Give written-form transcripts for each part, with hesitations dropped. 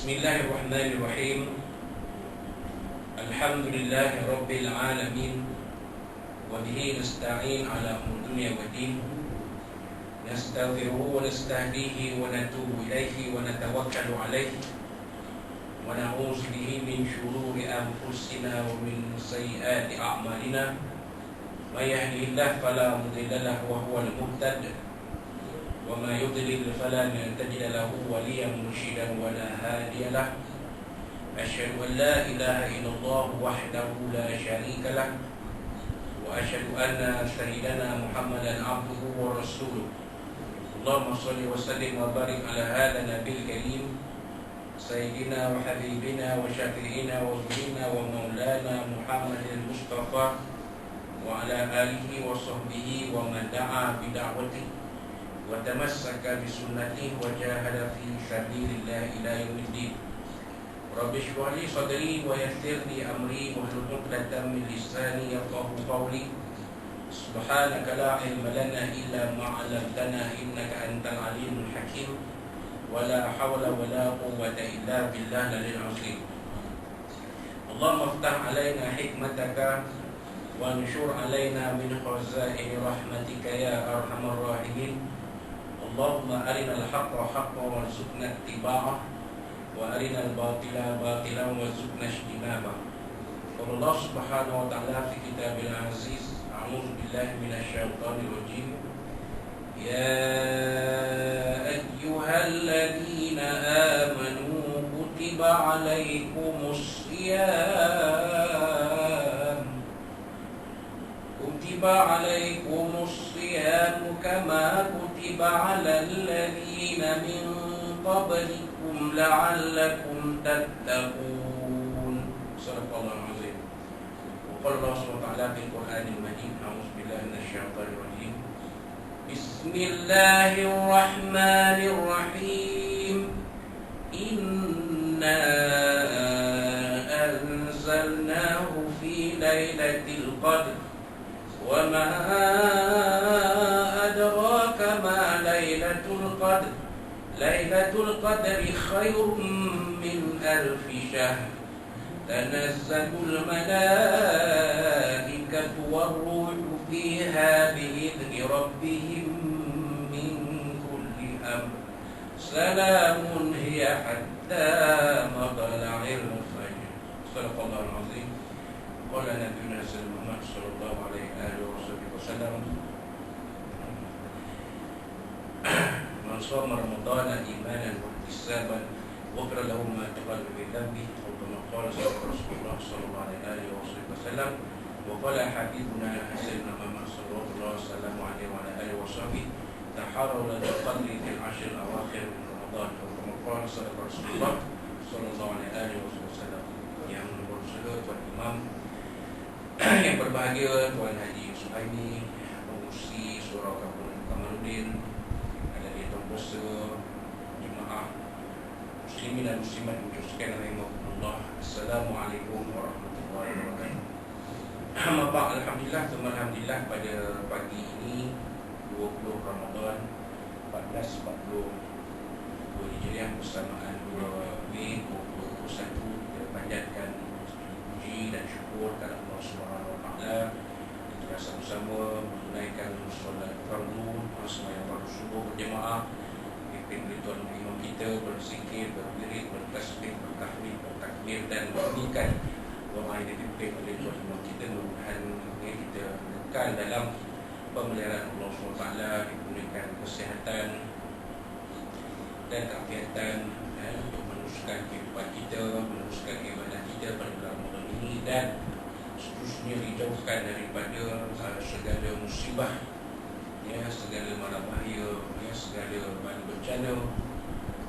Bismillahirrahmanirrahim. Alhamdulillahi rabbil alamin. Wa bihi nasta'in ala umur dunya wa din. Nastaghfiruhu wa nastahdihi wa natubu ilaihi wa natawakkalu alaihi. Wa na'udzu bihi min shururi anfusina wa min sayyiati a'malina. May yahdihillahu fala mudilla lahu wa huwal muhtad. وما يضلل فلا تجد له وليا مرشدا ولا هادي له أشهد أن لا إله إلا الله وحده لا شريك له وأشهد أن سيدنا محمدا عبده ورسوله اللهم صل وسلم وبارك على هذا النبي الكريم سيدنا وحبيبنا وشفيعنا وزميلنا ومولانا محمد المصطفى وعلى آله وصحبه ومن دعا بدعوته وتمسك بسنته وجاهد في سبيل الله إلى يوم الدين. رب اشرح لي صدري ويسر لي أمري واحلل عقدة من لساني يفقهوا قولي. سبحانك لا علم لنا إلا ما علمتنا إنك أنت العليم الحكيم ولا حول ولا قوة إلا بالله العلي العظيم. اللهم افتح علينا حكمتك وانشر علينا من خزائن رحمتك يا أرحم الراحمين. اللهم أرنا الحق حقا وارزقنا اتباعه وأرنا الباطل باطلا وارزقنا اجتنابه. قال الله سبحانه وتعالى في كتابه العزيز أعوذ بالله من الشيطان الرجيم يا أيها الذين آمنوا كتب عليكم الصيام كما كتب على الذين من قبلكم لعلكم تتقون. صدق الله العظيم. وقال الله سبحانه وتعالى في القرآن المجيد أعوذ بالله من الشيطان الرجيم بسم الله الرحمن الرحيم إنا أنزلناه في ليلة القدر وما أدراك ما ليلة القدر ليلة القدر خير من 1000 شهر تنزل الملائكة والروح فيها بإذن ربهم من كل أمر سلام هي حتى مطلع الفجر. صدق الله العظيم. قال نبينا محمد صلى الله عليه وسلم من صام رمضان إيمانا واحتسابا غفر له ما تقدم من ذنبه أو كما قال رسول الله صلى الله عليه وسلم. وقال حبيبنا سيدنا محمد صلى الله عليه وسلم وعلى آله وصحبه تحروا لدى القدر في العشر الأواخر من رمضان أو كما قال صدق رسول الله صلى الله عليه وسلم. Yang bersaudara Tuan Imam yang berbahagia Tuan Haji Suhaimi, Pengurusi Surau Kamaludin, ada di Tuan Puasa, jemaah muslimin dan muslimat sekalian rahimahumullah. Assalamualaikum warahmatullahi wabarakatuh. Alhamdulillah, alhamdulillah pada pagi ini 20 Ramadan 1442 Hijriah bersamaan 2 Mei 2021 kita panjatkan puji dan syukur kepada Allah Subhanahu wa taala. Kita sama-sama menunaikan solat fardu, sembahyang fardu subuh berjemaah, pimpin oleh Tuan Imam kita, berzikir, berwirid, bertasbih, bertahmid, bertakbir dan berbunyikan doa yang dipimpin oleh Tuan Imam kita. Mudah-mudahan kita kekal dalam pemeliharaan Allah Subhanahu wa taala, diberikan kesihatan dan keafiatan untuk meneruskan kehidupan kita, meneruskan ibadah kita pada bulan Ramadan ini dan seterusnya dijauhkan daripada segala musibah, segala mara bahaya, segala bencana,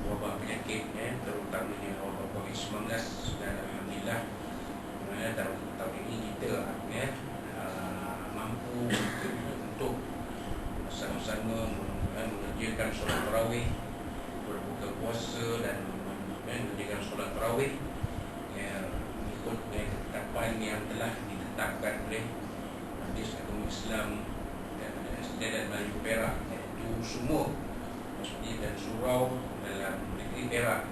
wabak penyakit, terutamanya wabak COVID-19. Dan alhamdulillah tahun ini kita mampu untuk sama-sama mengerjakan solat tarawih, berbuka puasa dan mengerjakan solat tarawih mengikut ketetapan yang telah ditetapkan oleh Majlis Agama Islam dan Melayu Perak, iaitu semua masjid dan surau dalam negeri Perak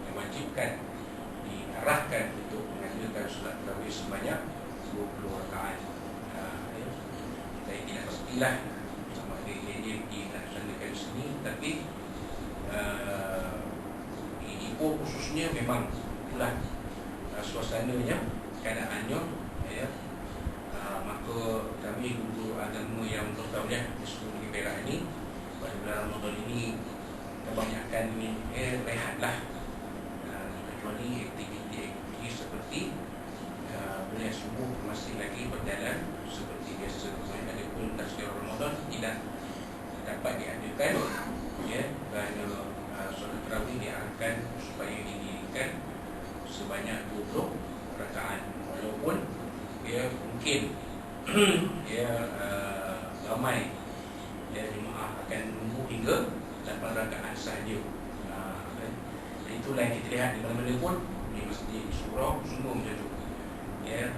yang wajib diarahkan untuk menghadirkan solat tarawih sebanyak 20 rakaat. Saya tidak pastilah sama ada dia dilaksanakan di sini, tapi Ipoh khususnya memang itulah suasananya, keadaannya, ya. Maka kami guru agama yang bertauliah di seluruh negeri Perak ini pada bulan Ramadan ini kebanyakan rehatlah, kecuali aktiviti seperti bulan subuh masih lagi berjalan seperti biasa. Ada pun tazkirah Ramadan tidak dapat diadakan, ya, kerana solat tarawih diarahkan supaya didirikan sebanyak 20 rakaat, walaupun mungkin ramai jemaah akan menunggu hingga 8 rakaat sahaja. Itulah yang kita lihat di mana-mana pun, di masjid, di surau, semua macam tu.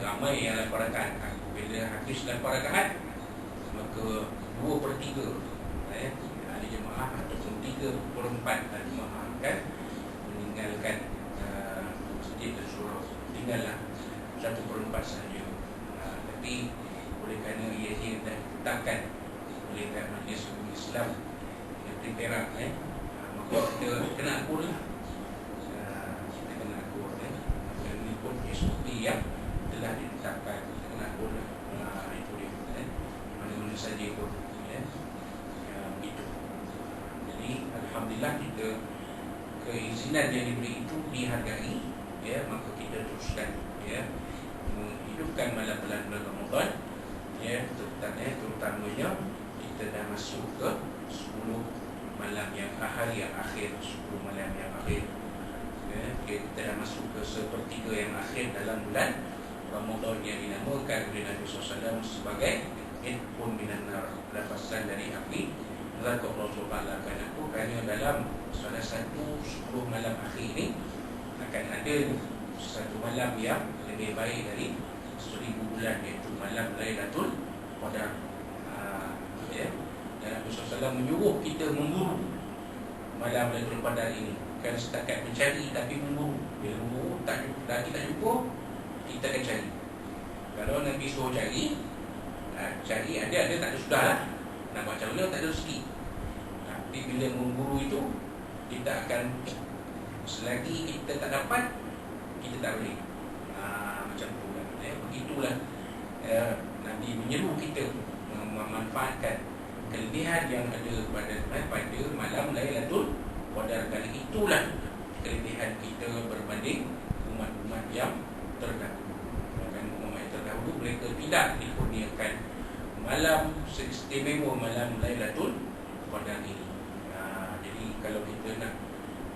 Ramai yang 8 rakaat. Bila habis 8 rakaat, maka 2/3 ada jemaah ataupun 3/4 jemaah akan meninggalkan masjid dan surau. Tinggallah 1/4 sahaja. Tapi oleh kerana ia dah ditetapkan oleh Majlis Ulama Islam Negeri Perak, maka kita kena akur lah. Kita kena akur, dan ini pun SOP yang telah ditetapkan. Kita kena akur lah. Itu dia, mana-mana saja pun, begitu. Jadi alhamdulillah kita keizinan yang diberi itu dihargai, maka kita teruskan, menghidupkan malam bulan Ramadan, terutamanya kita dah masuk ke 10 malam yang akhir, 10 malam yang akhir, kita dah masuk ke 1/3 yang akhir dalam bulan Ramadan yang dinamakan oleh Nabi SAW sebagai Idhun minan nar, lepasan dari api neraka. Allah SWT kerana dalam salah satu 10 malam akhir ini akan ada satu malam yang lebih baik dari 1000 bulan, iaitu malam Lailatul Qadar. Dan Nabi SAW menyuruh kita memburu malam Lailatul Qadar ini, bukan setakat mencari tapi memburu. Bila memburu lagi tak jumpa, kita akan cari. Kalau Nabi suruh cari, ada tak ada, sudah lah. Nak buat macam mana, tak ada rezeki. Tapi bila memburu itu, kita akan, selagi kita tak dapat, kita tak boleh. Macam tu lah. Begitulah Nabi menyeru kita memanfaatkan kelebihan yang ada pada malam Lailatul Qadar. Kerana itulah kelebihan kita berbanding umat-umat yang terdahulu. Umat yang terdahulu mereka tidak dikurniakan malam seistimewa malam Lailatul Qadar ini. Jadi kalau kita nak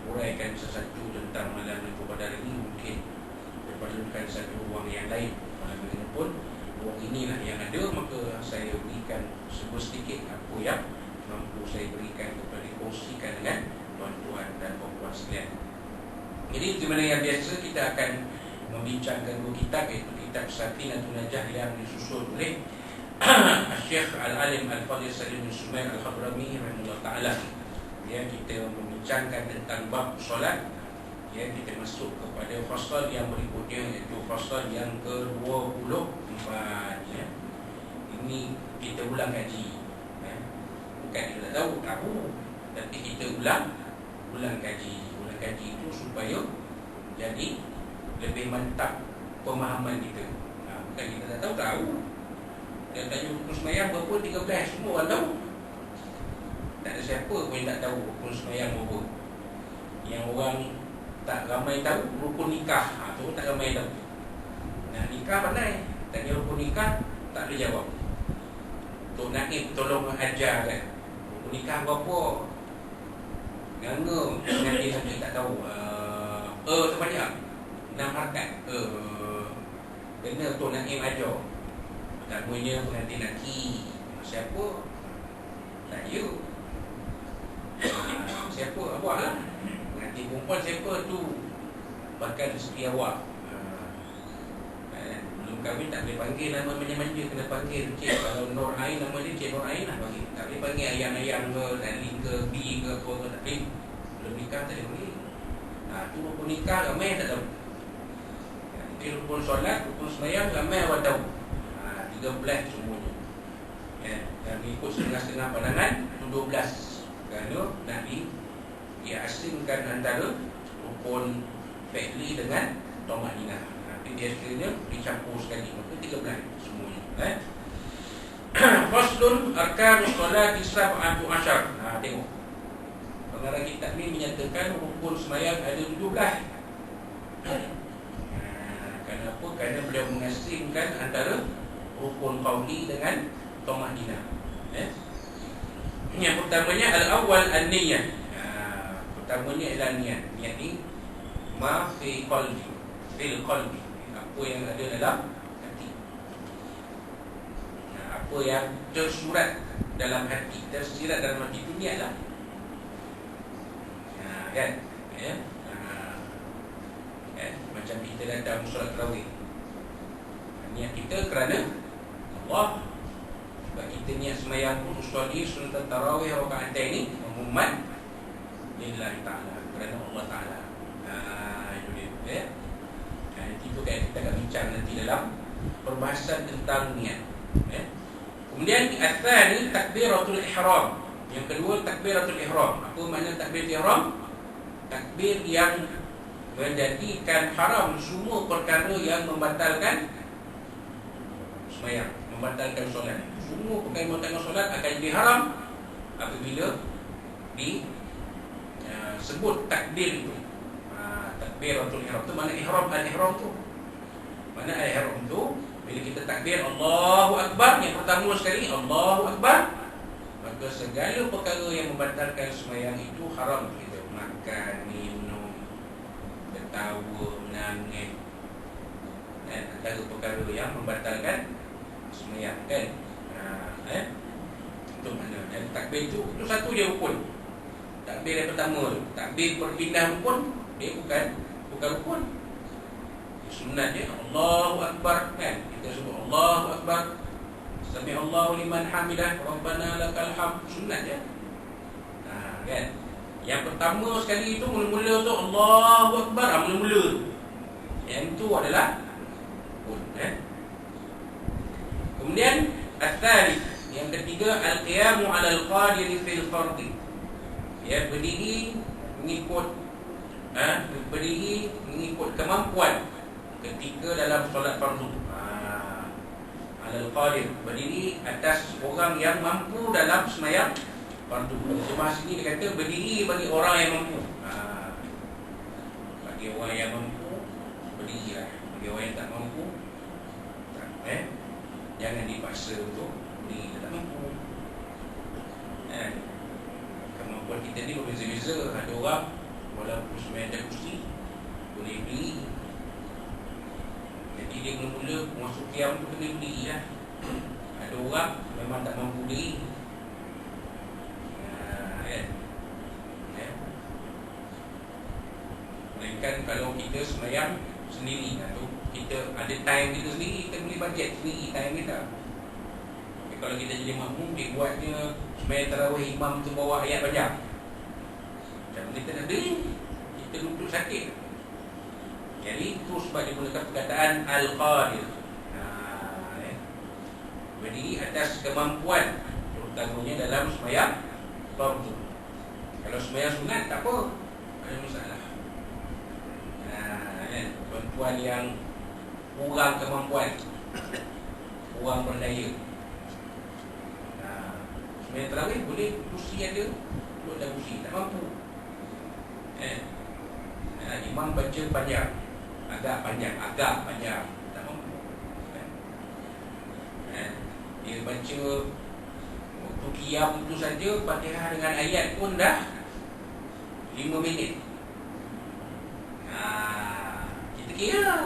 uraikan sesuatu tentang malam Lailatul Qadar ini, mungkin diperlukan satu ruang yang lain. Walaupun ruang inilah yang ada, maka saya berikan sedikit apa yang mampu saya berikan kepada kongsikan dengan tuan-tuan dan puan-puan sekalian. Jadi di mana yang biasa kita akan membincangkan dua kitab, iaitu kitab Safinatun Najah yang disusun oleh Syekh Al-Alim Al-Fadhil Salim bin Sumair Al-Hadrami rahimahullah ta'ala. Kita membincangkan tentang bab solat. Kita masuk kepada fasal yang berikutnya, iaitu fasal yang ke-24. Ini kita ulang kaji. Bukan kita tahu, tapi kita ulang kaji. Ulang kaji itu supaya jadi lebih mantap pemahaman kita. Bukan kita tak tahu. Dan tanya rukun sembahyang berapa, 13, semua orang tahu. Tak ada siapa pun yang tak tahu rukun sembahyang berapa. Yang orang tak ramai tahu rukun nikah, tu tak ramai tahu. Nah, nikah pandai, tanya rukun nikah tak boleh jawab. Tok Naib tolong ajar kan, rukun nikah berapa? Ganga nanti sampai tak tahu. Terbanyak 6 harakat. Kena Tok Naib ajar. Pertamanya pengantin lelaki siapa? Saya. Siapa? Awak lah. Pengantin perempuan siapa tu? Bahkan rezeki awak. Belum kahwin tak boleh panggil nama manja-manja, kena panggil Cik. Kalau Nur Ain, nama dia Cik Nur Ain lah panggil. Tak boleh panggil ayang-ayang ke, Dali ke, Bi ke, apa ke, tak boleh. Belum nikah tak boleh panggil. Tu rukun nikah ramai tak tahu. Mungkin rukun solat, rukun sembahyang ramai awak tahu. 13 semuanya. Dan ikut setengah-setengah pandangan itu 12. Kerana nak diasingkan antara rukun fi'li dengan tumaninah. Tapi dia sekiranya dicampur sekali, maka 13 semuanya. Faslun arkanus solat sab'atu asyar. Tengok. Pengarang kitab ni menyatakan rukun sembahyang ada 17. Kenapa? Kerana beliau mengasingkan antara rukun qauli dengan tumaninah. Yang pertamanya al-awwal an-niyyah. Pertamanya ialah niat. Niat ni ma fi qalbi, fil qalbi. Apa yang ada dalam hati. Apa yang tersurat dalam hati, tersirat dalam hati itu niatlah. Kan? Macam kita datang solat tarawih. Niat kita kerana Allah. Sebab kita niat sembahyang pun usolli sunat tarawih rakaat ini umuman lillahi ta'ala, kerana Allah Ta'ala. Itu dia. Itu kan kita akan bincang nanti dalam perbahasan tentang niat. Kemudian al-thani takbiratul ihram. Yang kedua takbiratul ihram. Apa makna takbiratul ihram? Takbir yang menjadikan haram semua perkara yang membatalkan sembahyang, membatalkan solat. Semua perkara yang membatalkan solat akan jadi haram apabila sebut takbir itu. Takbiratul ihram tu mana ihram, al-ihram tu. Mana al-ihram tu? Bila kita takbir Allahu Akbar, yang pertama sekali Allahu Akbar, maka segala perkara yang membatalkan sembahyang itu haram. Kita makan, minum, ketawa, menangis, antara perkara yang membatalkan sembahyang, kan? Itu mana? Dan takbir itu satu je rukun. Takbir yang pertama tu, takbir perpindah rukun, dia bukan rukun. Sunat dia Allahu Akbar, kan? Kita sebut Allahu Akbar, sami Allahu liman hamidah, Rabbana lakal hamd, sunat dia. Kan? Yang pertama sekali itu mula-mula tu Allahu Akbar, mula-mula. Yang itu adalah rukun. Kemudian al-thalith, yang ketiga al-qiyamu 'ala al-qadir fil fardhi. Ya, berdiri mengikut kemampuan ketika dalam solat fardu. Al-qadir, berdiri atas orang yang mampu dalam sembahyang fardu. Cuma sini dia kata berdiri bagi orang yang mampu. Bagi orang yang mampu berdirilah. Bagi orang yang tak mampu jangan dipaksa untuk berdiri, tak mampu. Kemampuan kita ni berbeza-beza. Ada orang walaupun sembahyang atas kursi boleh berdiri. Jadi dia mula-mula masuk qiyam tu kena berdiri lah. Ada orang memang tak mampu berdiri. Melainkan kalau kita sembahyang sendiri, atau kita ada time kita sendiri, kita boleh budget sendiri time kita. Kalau kita jadi makmum, dia buatnya sembahyang tarawih imam tu bawa ayat panjang. Macam kita nak berdiri, kita duduk sakit. Jadi itu sebab dia gunakan perkataan al-qadir. Berdiri atas kemampuan, terutamanya dalam sembahyang fardu. Kalau sembahyang sunat tak apa, ada masalah. Tuan yang kurang kemampuan, kurang berdaya, sembahyang tarawih boleh kursi ada, duduk dalam kursi, tak mampu. Imam baca panjang, agak panjang, tak mampu. Dia baca waktu qiyam tu saja, Fatihah dengan ayat pun dah 5 minit. Kita kira.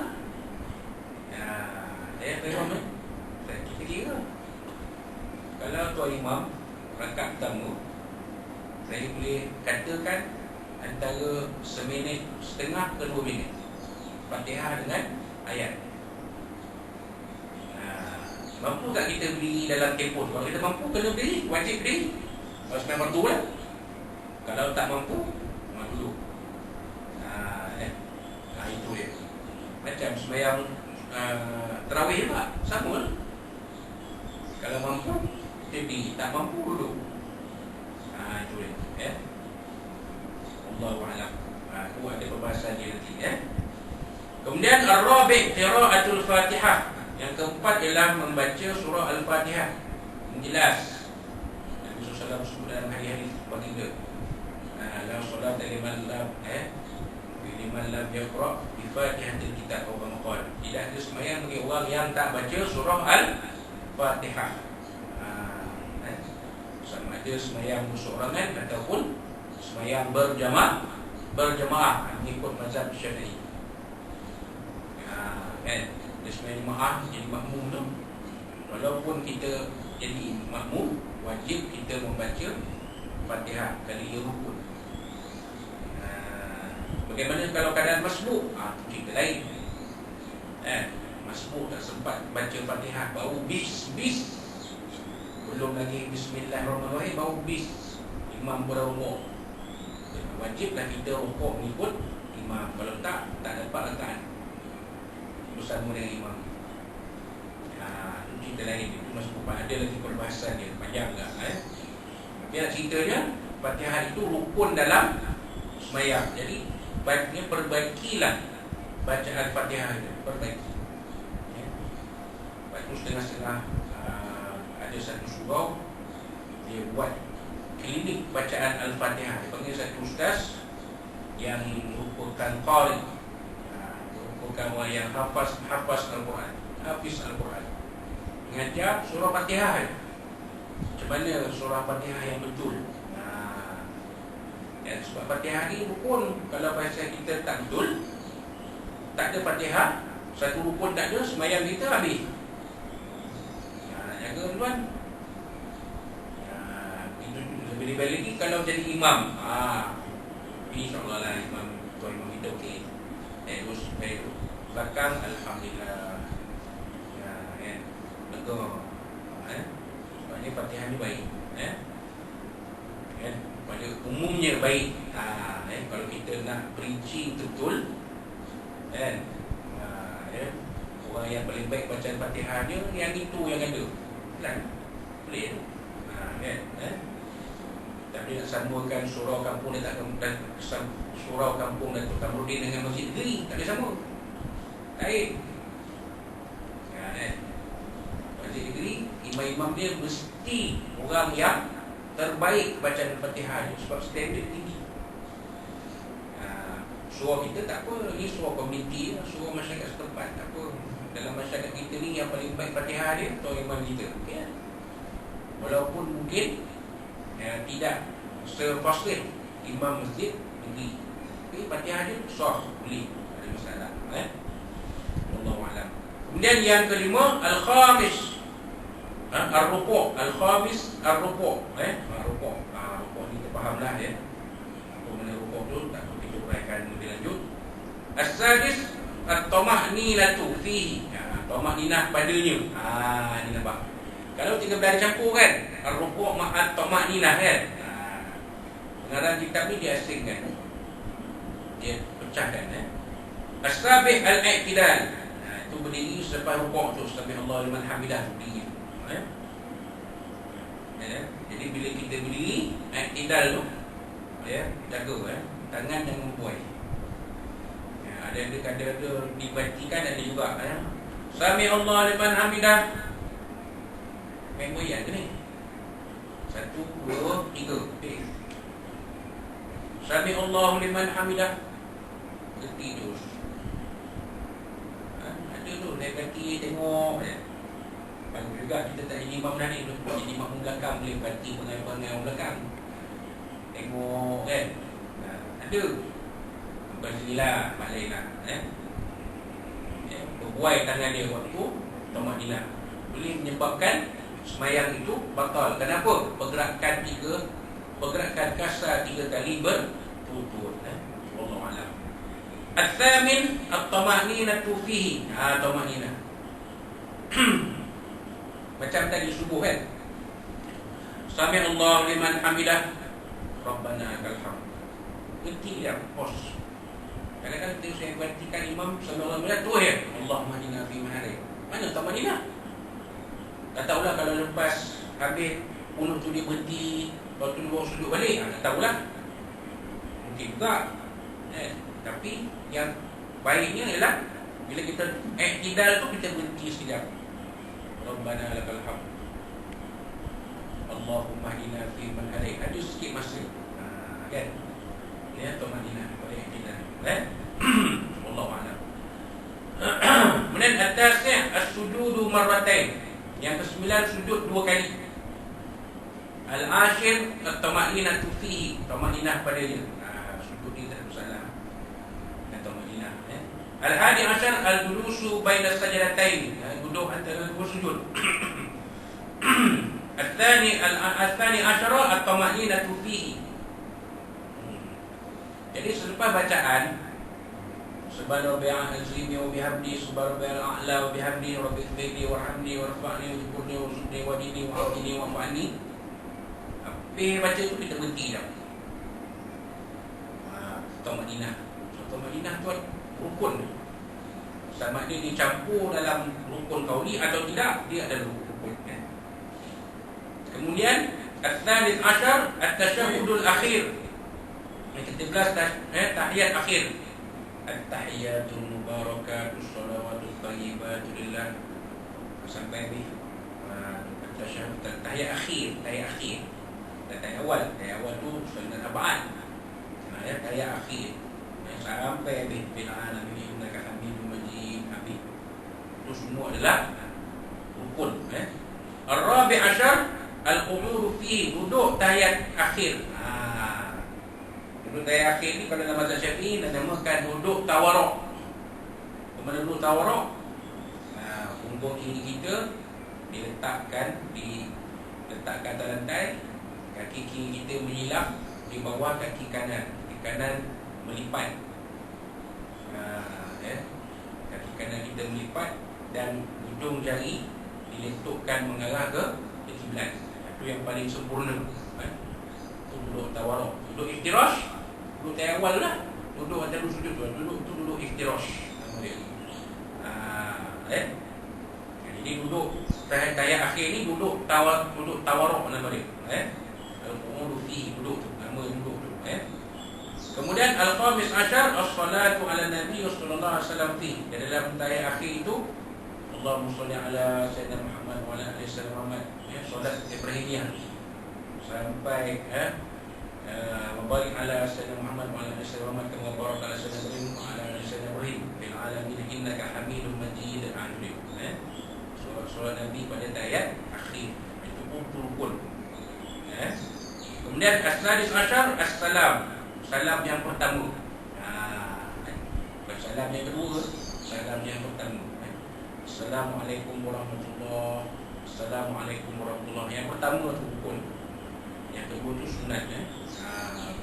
Kita kira. Kalau tuan imam rakaat pertama, saya boleh katakan antara 1.5 minit ke 2 minit Fatihah dengan ayat. Mampu tak kita berdiri dalam tempoh? Kalau kita mampu, kena berdiri, wajib berdiri. Kalau sembahyang fardu lah. Kalau tak mampu, dulu. Macam sembahyang tarawih juga sama lah. Kalau mampu jadi, tak mampu dulu. Itu dia, Allahu a'lam. Itu ada perbahasan dia nanti, Kemudian ar-rabi' qira'atul Fatihah. Yang keempat ialah membaca surah Al-Fatihah. Jelas Nabi SAW sebut dalam hadis-hadis baginda, la solat liman lam yaqra' bi Fatihatil kitab atau maqal. Tidak ada sembahyang bagi orang yang tak baca surah Al-Fatihah. Sama ada sembahyang bersorangan ataupun sembahyang berjamaah mengikut mazhab Syafi'i. Dia sembahyang jemaah jadi makmum tu, walaupun kita jadi makmum, wajib kita membaca Fatihah kali ia rukun. Bagaimana kalau keadaan masbuk? Cerita lain. Masbuk tak sempat baca Fatihah, baru bis belum lagi Bismillahirrahmanirrahim, baru bis imam berrukuk. Wajiblah kita rukuk mengikut imam. Kalau tak dapat rakaat bersama dengan imam. Itu cerita lain. Itu masuk ada lagi perbahasan dia, panjang tak? Dia ceritanya Fatihah itu rukun dalam sembahyang. Jadi perbaikilah bacaan Fatihah itu, perbaiki. Lepas tu setengah-setengah ada satu surau dia buat klinik bacaan Al-Fatihah. Dia panggil satu ustaz yang merupakan qari, merupakan orang yang hafaz Al-Quran, hafiz Al-Quran, mengajar surah Fatihah. Macam mana surah Fatihah yang betul? Sebab Fatihah ni rukun. Kalau bahasa kita tak betul, tak ada Fatihah, satu rukun tak ada, sembahyang kita habis. Nak jaga tuan. Itu lebih baik lagi kalau jadi imam. InsyaAllah lah imam kita okey. Terus belakang alhamdulillah. Lega. Sebabnya Fatihah ni baik. Pada umumnya baik. Kalau kita nak perinci betul, orang yang paling baik bacaan Fatihah dia, yang itu yang ada. Kan? Boleh tu. Tapi nak sambungkan surau kampung dia tak surau kampung Datuk Kamrudin dengan Masjid Negeri, tak ada sama. Lain. Masjid Negeri, imam-imam dia mesti orang yang terbaik bacaan Fatihah sebab standard tinggi. Surau kita tak apa, ni surau komuniti, surau masyarakat setempat, tak apa. Dalam masyarakat kita ni yang paling baik Fatihah dia atau imam kita, okay? Walaupun mungkin tidak sefasih imam masjid negeri, tapi Fatihah dia sah, boleh, ada masalah. Wallahu a'lam. Kemudian yang kelima, al-khamis, ar-ruku'. Al-khamis ar-ruku'. Ruku'. Ruku' ni kita fahamlah ya. Apa mana ruku' tu, tak perlu kita uraikan lebih lanjut. As-sadis at-tama'ninatu fihi. Tama'ninah padanya. Ni nampak. Kalau tiga belah campur kan, ar-ruku' ma'at tama'ninah kan. Pengarang kitab ni dia asingkan. Dia pecahkan. As-sabi' al-i'tidal. Itu berdiri selepas ruku' tu, Subhanallah liman hamidah, berdiri. Jadi bila kita berdiri, i'tidal tu, jaga tangan jangan mempuai. Ada dibacakan, ada juga Sami Allah liman hamidah. Main goyang ke ni? 1, 2, 3. Sami Allah liman hamidah. Berhenti terus. Ada tu naik kaki tengok. Bagus juga kita tak jadi imam dah ni. Jadi imam belakang boleh berhenti pengai-pengai orang belakang. Tengok kan. Ada. Alhamdulillah, mak lain lah. Berbuai tangan dia waktu tama'ninah. Boleh menyebabkan semayang itu batal. Kenapa? Pergerakan kasar 3 kali berturut-turut. Wallahu a'lam. Al-thamin at-tama'ninatu fihi. Tama'ninah. Macam tadi subuh kan. Sami Allah liman hamidah. Rabbana lakal hamd. Berhenti dia, pos. Kadang-kadang kita saya perhatikan imam sallallahu alaihi wasallam tu ya, Allahumma hadina fi man hadait. Mana tamanina? Tak tahulah kalau lepas habis kunut tu dia berhenti, lepas tu dia bawa sujud balik. Tak tahulah. Mungkin juga. Tapi yang baiknya ialah bila kita i'tidal tu kita berhenti sekejap. Rabbana lakal hamd. Allahumma hadina fi man hadait. Ada sikit masa. Kan? Ya, tamanina pada i'tidal. Wallahu a'lam. Kemudian atasnya as-sujudu marratain. Yang ke-9 sujud 2 kali. Al-ashir at-tama'ninatu fihi. Tama'ninah padanya. Sujud ni tak salah. Tama'ninah. Al-hadi ashar al-julusu baina sajdatain. Duduk antara dua sujud. Al-thani ashara at-tama'ninatu fihi. Jadi selepas bacaan Subhana rabbiyal azim wa bihamdi subhana rabbiyal a'la wa bihamdi rabbil ighfirli warhamni warfa'ni wajburni warzuqni wadini wa'afini wa'fa'ni. Habis baca tu kita berhenti dah. Tamadinah. Tamadinah tu rukun. Sama dia dicampur dalam rukun kauli atau tidak, dia ada rukun. Kemudian at-thalith ashar at-tashahhudul akhir. Yang ke-13 tahiyat akhir. At-tahiyatul mubarakatus shalawatus thayyibatu lillah. Sampai ni at-tashahhud tahiyat akhir, tahiyat akhir. Tahiyat awal tu sunat abad. Tahiyat akhir. Sampai habis bil alamin innaka hamidum majid. Habis. Itu semua adalah rukun. Ar-rabi' ashar al-qu'ud fi, duduk tahiyat akhir. Duduk tahiyat akhir ni kalau dalam mazhab Syafi'i dinamakan duduk tawarruk. Kemudian duduk tawarruk, punggung kiri kita diletakkan atas lantai, kaki kiri kita menyilap di bawah kaki kanan. Kaki kanan melipat. Kaki kanan kita melipat dan ujung jari diletakkan mengarah ke kiblat. Itu yang paling sempurna. Itu duduk tawarruk. Duduk iftirash, duduk tahiyat awal lah. Duduk antara sujud tu, duduk iftirash nama dia. Jadi duduk tahiyat akhir ni duduk tawarruk nama dia. Al-qu'ud fi, duduk tu, nama duduk tu. Kemudian al-khamis ashar as-salatu ala nabi sallallahu alaihi wasallam fi. Di dalam tahiyat akhir itu Allahumma shalli ala sayyidina Muhammad wa ala ali sayyidina Muhammad. Solat Ibrahimiyah sampai Mubarak ala sayyidina Muhammad wa ala ali sayyidina Muhammad kama baraka ala sayyidina Ibrahim wa ala ali sayyidina Ibrahim fil alamin innaka Hamidum Majid. Solat Nabi pada tahiyat akhir itu pun rukun. Kemudian as-sadis ashar as-salam. Salam yang pertama. Salam yang kedua, salam yang pertama. Assalamualaikum warahmatullahi. Assalamualaikum warahmatullahi. Yang pertama tu rukun. Yang kedua tu sunat.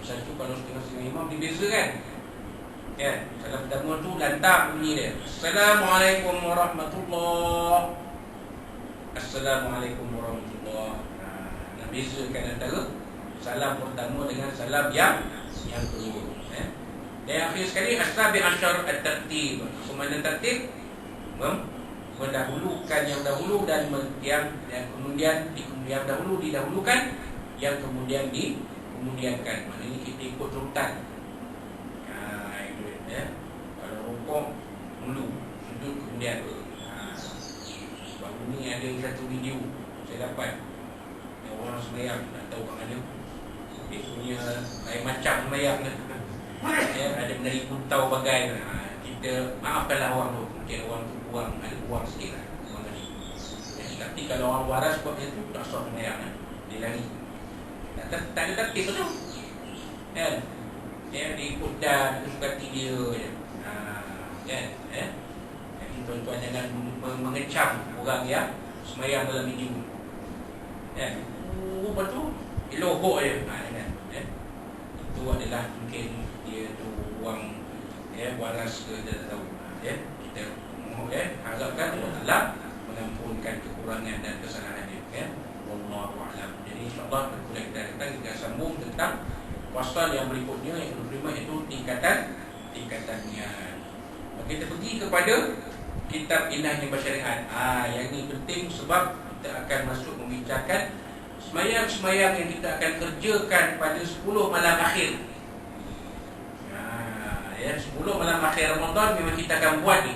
Pasal tu kalau setengah-setengah imam dibeza kan. Salam pertama tu lantang bunyi dia. Assalamualaikum warahmatullahi. Assalamualaikum warahmatullahi. Nak bezakan antara salam pertama dengan salam yang kedua. Dan akhir sekali as-sabi ashar at-tartib. Semana tertib mendahulukan yang dahulu dan yang kemudian yang dahulu didahulukan, yang kemudian dikemudiankan. Maknanya kita ikut urutan. Itu kalau rukuk dulu, sujud kemudian. Baru ni ada satu video saya dapat orang sembahyang, tak tahu kat mana. Dia punya lain macam sembahyang kan. Ada menari puntau bagai. Kita maafkanlah orang tu. Mungkin orang tu ada buang sikit lah. Tapi kalau orang waras buat macam tu, tak sah sembahyang. Dia lari. Tak ada tertib tu. Dia ikut dan kesukaan dia je. Jadi tuan-tuan jangan mengecam orang yang sembahyang dalam video. Lepas tu elok je. Itu adalah mungkin dia tu orang waras ke dia tak tahu. Kita harapkan Allah Taala mengampunkan kekurangan dan kesalahan dia. Wallahu a'lam. Jadi insya-Allah kita akan sambung tentang fasal yang berikutnya yang ke-5 itu tingkatan tingkatannya. Kita pergi kepada kitab Indahnya Bersyariat. Yang ini penting sebab kita akan masuk membicarakan semayang-semayang yang kita akan kerjakan pada 10 malam akhir. 10 malam akhir Ramadan memang kita akan buat ni.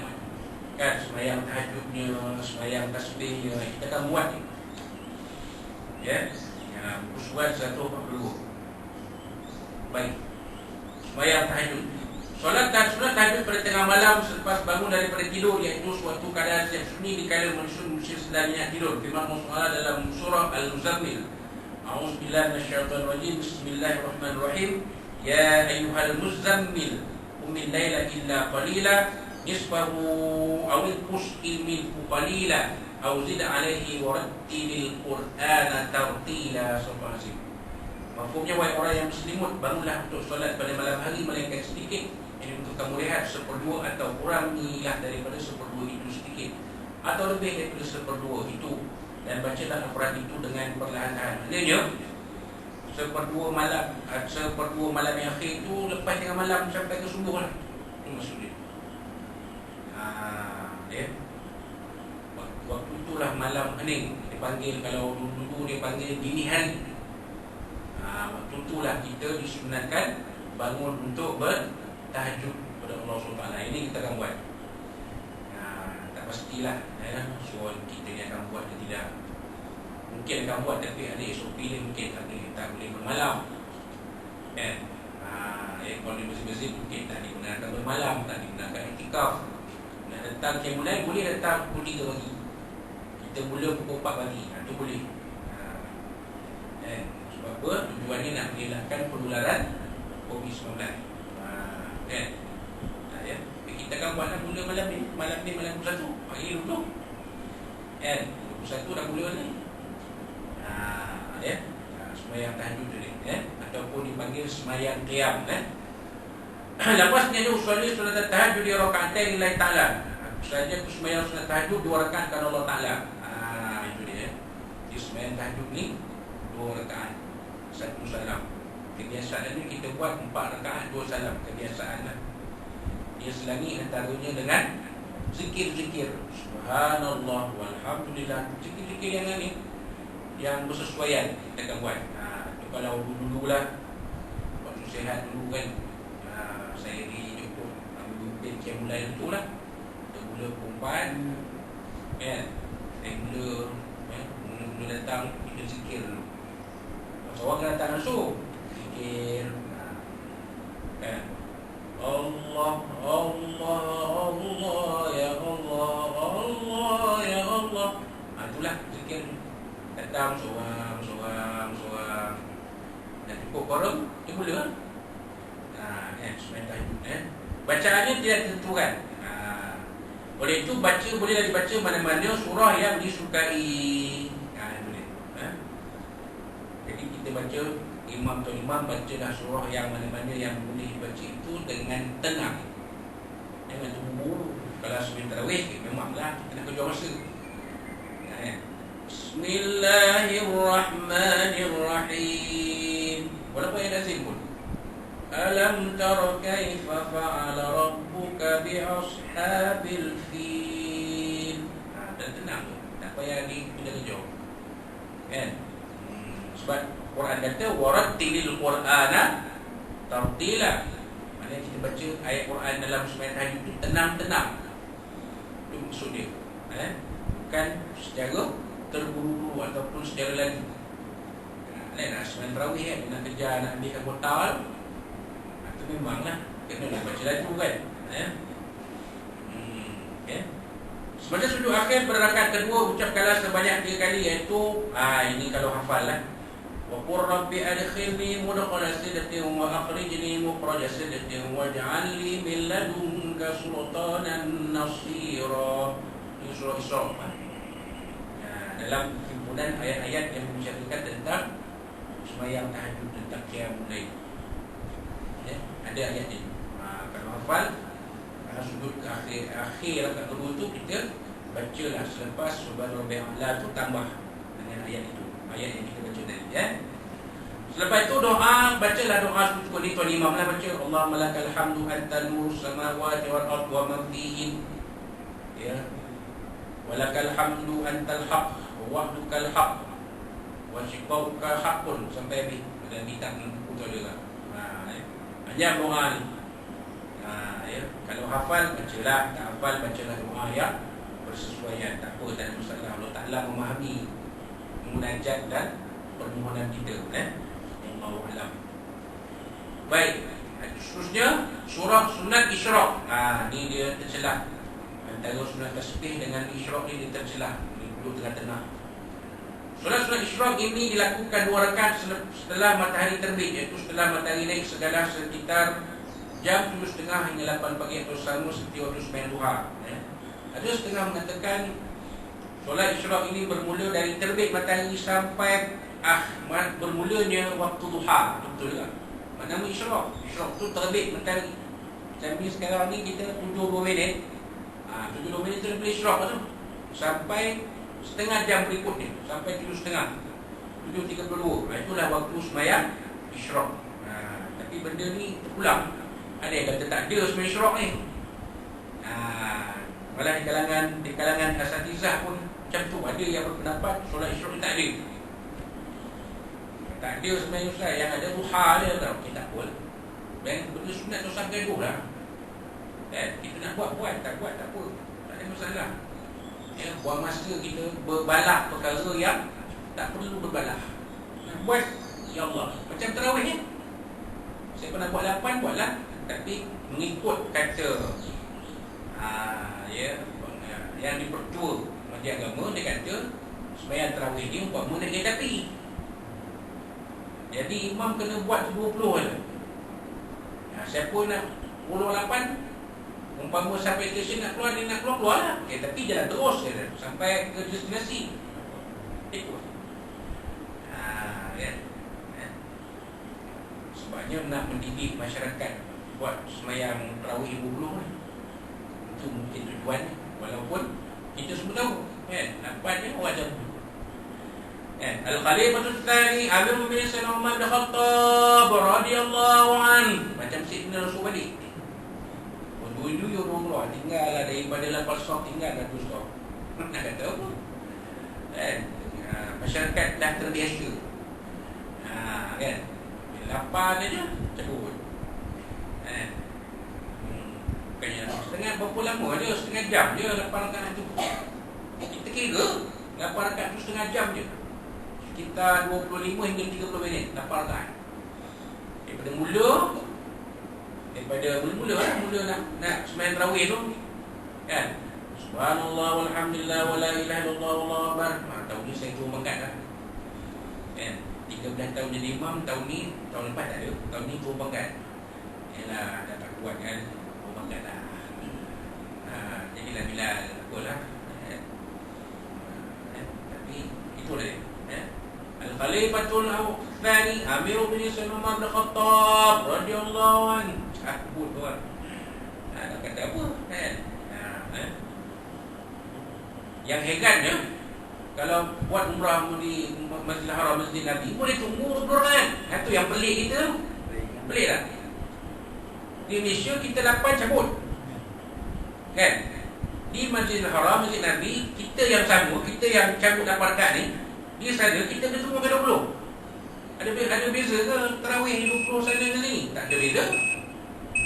Kan, semayang tahajudnya, semayang tasbihnya, kita akan buat ni. Usulan 142. Baik. Semayang tahajud. Solat tahajud pada tengah malam selepas bangun daripada tidur, iaitu suatu keadaan yang sunyi dikala manusia sedang nyenyak tidur. Firman Allah dalam surah Al-Muzammil. A'udzubillahi minasyaitonirrajim. Bismillahirrahmanirrahim. Ya ayyuhal muzammil qumil laila illa qalila nisfahu aw inqus minhu qalila aw zid 'alaihi wa rattilil qur'ana tartila. Subhanallah. Maksudnya, wahai orang yang berselimut, bangunlah untuk solat pada malam hari melainkan sedikit. Ini untuk kamu lihat 1/2 atau kurangilah daripada 1/2 itu sedikit, atau lebih daripada 1/2 itu, dan bacalah Al-Quran itu dengan perlahan-lahan. Maknanya 1/2 malam yang akhir itu lepas tengah malam sampai ke subuh lah. Itu maksudnya. Waktu itulah malam hening. Dipanggil, kalau dulu dia panggil dini hari. Waktu itulah kita disunatkan bangun untuk bertahajud kepada Allah SWT. Ini kita akan buat. Tak pastilah so kita ni akan buat ke tidak. Mungkin akan buat, tapi ada SOP ni mungkin tak boleh bermalam. Kalau di masjid-masjid mungkin tak digunakan bermalam, tak digunakan iktikaf. Nak datang mulai boleh datang pukul 3 pagi. Kita mula pukul 4 pagi. Itu boleh. Sebab apa? Tujuannya nak mengelakkan penularan COVID-19. Kita akan buatlah mula malam ni 21 pagi dulu. 21 dah mula ni. Semayang tahajud ni, ataupun dipanggil semayang qiyam. Lepasnya dia usulnya solat tahajud di rakaatain lillahi ta'ala. Saja tu semayang solat tahajud 2 rakaat kerana Allah Ta'ala. Itu dia. Di semayang tahajud ni 2 rakaat, 1 salam. Kebiasaan ni kita buat 4 rakaat 2 salam. Kebiasaan lah. Dia selangi antaranya dengan zikir-zikir subhanallah walhamdulillah. Zikir-zikir yang ni yang bersesuaian kita akan buat. Kalau dulu lah, waktu sihat dulu kan, saya dijemput ambil dia mulai tu lah. Kita mula perempuan, saya mula datang, kita zikir dulu. Seorang datang langsung zikir, Allah, Allah, Allah, ya Allah, Allah, ya Allah. Itulah zikir. Datang seorang. Dan cukup korang, dia mula lah. Semayang tahajud. Bacaannya tidak ditentukan. Oleh itu, bolehlah dibaca mana-mana surah yang disukai. Jadi kita baca, imam bacalah surah yang mana-mana yang boleh dibaca itu dengan tenang. Jangan terburu-buru. Kalau sebelum tarawih, memanglah kita nak kerja masa. Bismillahirrahmanirrahim. Walaupun yang lazim pun. Alam tara kaifa fa'ala rabbuka bi ashabil fil. Dan tenang tu. Tak payah kerja. Sebab Quran kata warattilil qur'ana tartila. Maknanya kita baca ayat Quran dalam semayang tahajud itu tenang-tenang. Itu maksud dia. Bukan secara terburu-buru ataupun secara laju. Nak semayang tarawih kan, nak kejar, nak ambilkan botol, itu memanglah kena nak baca laju kan. Semasa sujud akhir pada rakaat kedua, ucapkanlah sebanyak 3 kali, iaitu ini kalau hafal lah. Wa qur rabbi adkhilni mudkhala sidqin wa akhrijni mukhraja sidqin waj'al li min ladunka sultanan nasira. Ini surah Isra. Dalam himpunan ayat-ayat yang membicarakan tentang semayang tahajud, tentang qiyamul lail. Ada ayat ini. Kalau hafal, sujud ke akhir rakaat kedua tu kita bacalah selepas subhanallah tu tambah dengan ayat itu, ayat yang kita baca tadi. Selepas itu doa, bacalah doa seperti ini. Tuan Imam lah baca, Allahumma lakal hamdu anta nur samawati wal ard wa man fihin. Ya. Walakal hamdu antal haq wa wahdukal haq wa shifauka haqqun sampai habis. Dan kita putus juga. Hanya doa ni. Ya. Kalau hafal bacalah, tak hafal bacalah doa yang bersesuaian. Tak apa, tak ada masalah. Allah Ta'ala memahami munajat dan permohonan kita. Allahu a'lam. Baik. Seterusnya surah sunat Isyraq. Ni dia tercelah. Antara sunat tasbih dengan Isyraq ni dia tercelah. Ni perlu tengah-tengah. Sunat Isyraq ini dilakukan 2 rakaat setelah matahari terbit, iaitu setelah matahari naik segala sekitar jam 7.30 hingga 8 pagi atau sama seperti waktu sembahyang duha. Ada setengah mengatakan solat Isyraq ini bermula dari terbit matahari sampai bermulanya waktu duha. Betul tak? Apa nama Isyraq? Isyraq tu terbit matahari. Macam ni sekarang ni kita 7-2 minit. 7-2 minit tu boleh Isyraq tu. Sampai setengah jam berikutnya, sampai 7.30, 7.32. Itulah waktu sembahyang Isyraq. Tapi benda ni terpulang. Ada yang kata tak ada sembahyang Isyraq ni. Malah di kalangan asatizah pun macam tu. Ada yang berpendapat solat Isyraq ni tak ada. Tak ada sembahyang Isyraq, yang ada duha dia tau. Tak apa. Dan benda sunat tu usah gaduh lah. Kita nak buat, tak buat tak apa. Tak ada masalah. Buang masa kita berbalah perkara yang tak perlu berbalah. Nak buat, ya Allah. Macam tarawih ni. Saya pernah buat 8, buatlah. Tapi mengikut kata yang dipertua Majlis Agama, dia kata sembahyang tarawih ni umpama nak naik api. Jadi imam kena buat 20 je. Siapa nak 28, umpama sampai stesen nak keluar, dia nak keluar lah. Tapi jalan terus sampai ke destinasi. Ikut. Sebabnya nak mendidik masyarakat buat sembahyang tarawih 20 lah. Itu mungkin tujuan. Walaupun kita semua tahu nak buatnya wajib. Al-Khalifatul Tsani Amir bin Umar bin Khattab radhiyallahu anhu. Macam Sayyidina Rasul balik. Dulu you keluar, tinggal lah daripada 8 stok, tinggal 1 stok. Nak kata apa? Masyarakat dah terbiasa. Kan? Lapar aja, cabut. Bukannya setengah berapa lama je, setengah jam je 8 rakaat tu. Kita kira 8 rakaat tu setengah jam je. Sekitar 25 hingga 30 minit 8 rakaat. Daripada mula nak sembahyang tarawih tu kan, subhanallah walhamdulillah wala ilaha illallah wallahu akbar. Tahun ni saya turun pangkat dah kan, 13 tahun jadi imam. Tahun lepas tak ada, tahun ni turun pangkat. Yalah, dah tak kuat kan, turun pangkat dah. Jadilah Bilal apalah. Tapi itulah dia. Al-Khalifatul Tsani Amir bin Umar bin Khattab radhiyallahu anhu. Sebut tuan. Nak kata apa kan? Yang herannya, kalau buat umrah di Masjidil Haram, Masjid Nabi, boleh tunggu 20 rakaat. Itu yang pelik kita. Pelik tak? Di Malaysia kita 8 cabut. Kan? Di Masjidil Haram, Masjid Nabi, kita yang sama, kita yang cabut 8 rakaat ni, di sana kita kena tunggu 20. Ada beza ke tarawih 20 sana ke sini? Tak ada beza.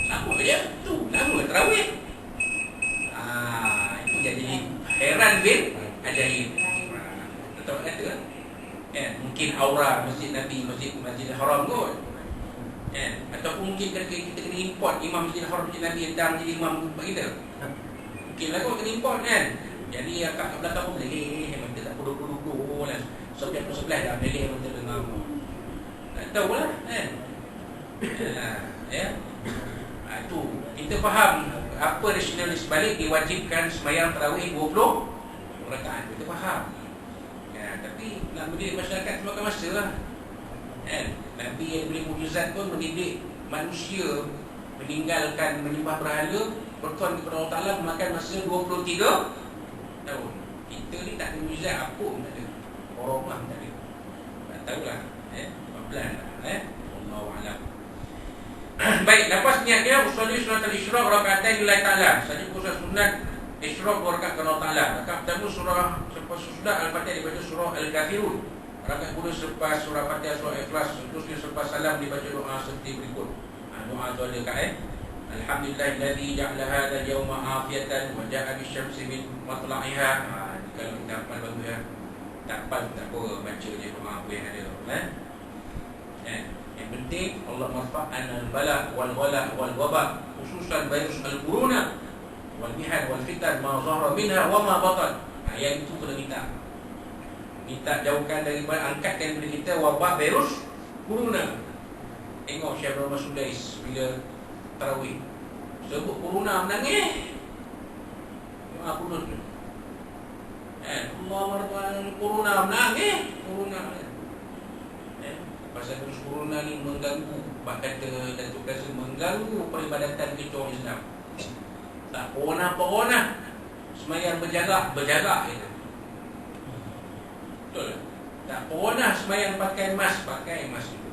Sama je. Tu nama tarawih. Itu jadi heran bin ajaib. Tahu kata kan? Mungkin aura Masjid Nabi, Masjidil Haram kot. Ataupun mungkin kita kena import imam Masjidil Haram, Masjid Nabi yang dah menjadi imam bagi kita. Mungkinlah kot kena import kan. Jadi akak belakang pun boleh. Kita tak perlu lah. Sebelah dah boleh kita dengar. Tak tahulah kan. Itu kita faham apa rasional sebalik diwajibkan sembahyang tarawih 20 rakaat. Kita faham. Tapi nak mendidik masyarakat semakan masa lah. Nabi yang boleh mujizat pun mendidik manusia meninggalkan menyembah berhala, bertuan kepada Allah Ta'ala memakan masa 23 tahun. Kita ni tak ada mujizat apa pun tak ada. Orang tak ada. Tak tahulah. 14 lah. Wallahu a'lam. Baik, lepas niat dia usolli surat al-Isra' rakaatain lillahi ta'ala. Saja khusus sunat Isra' 2 rakaat kepada Allah Ta'ala. Rakaat pertama surah selepas sudah Al-Fatihah dibaca surah Al-Kafirun. Rakaat kedua selepas surah Fatihah surah Ikhlas. Seterusnya selepas salam dibaca doa seperti berikut. Doa tu ada kat Alhamdulillahilladzi ja'ala hadzal yawma afiyatan wa ja'a bisyamsi min matla'iha. Kalau kita hafal bagus ya. Tak hafal tak apa, baca je doa apa yang ada. Yang penting Allah marfa'an al-bala wal-ghala wal-waba, khususan virus al-corona wal mihan wal fitan ma zahara minha wa ma batan. Yang itu kena minta jauhkan daripada, angkatkan daripada kita wabak virus corona. Tengok Syekh Muhammad Sudais bila tarawih sebut corona menangis. Doa kunut tu. Allah marfa'an corona menangis. Corona pasal virus corona ni mengganggu, bahkan kata Datuk Kassim mengganggu peribadatan kita orang Islam. Tak corona semayang berjarak gitu. Betul. Tak corona semayang pakai mask itu.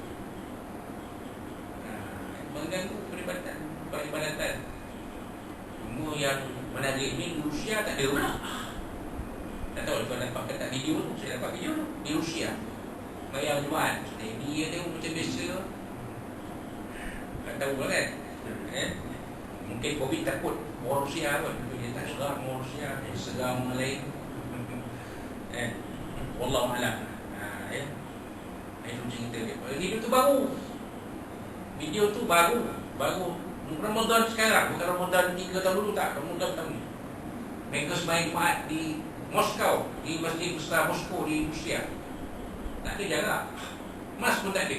Mengganggu peribadatan. Semua yang menarik ni di Rusia tak ada pula. Tak tahu kalau dapat ke tak video tu. Saya dapat video tu di Rusia. Bayar Jumaat. Dia tengok macam biasa. Tak tahu lah kan. Mungkin COVID takut orang Rusia kot. Dia tak serang orang Rusia, dia serang orang lain. Wallahu a'lam. Itu cerita dia. Video tu baru. Video tu baru Ramadan sekarang. Bukan Ramadan 3 tahun dulu tak. Ramadan tahun ni. Mereka sembahyang Jumaat di Moskow, di Masjid Besar Moskow di Rusia. Tak ada jarak. Mas pun tak ada.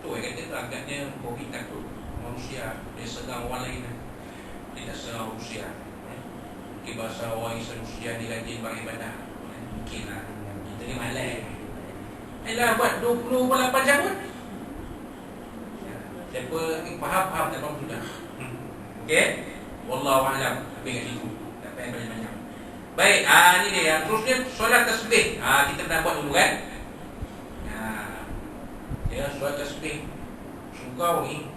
Tu yang kata tu agaknya COVID takut manusia. Dia serang orang lain. Dia tak serang Rusia. Mungkin bahasa orang Islam Rusia dia rajin beribadah. Mungkin lah. Kita ni malai. Dah buat 28 jam pun. Siapa faham tak faham sudah. Okey. Wallahu a'lam. Habis kat situ. Tak payah banyak-banyak. Baik, ni dia. Terusnya solat tasbih. Kita pernah buat dulu kan. Ya, solat tasbih surau ni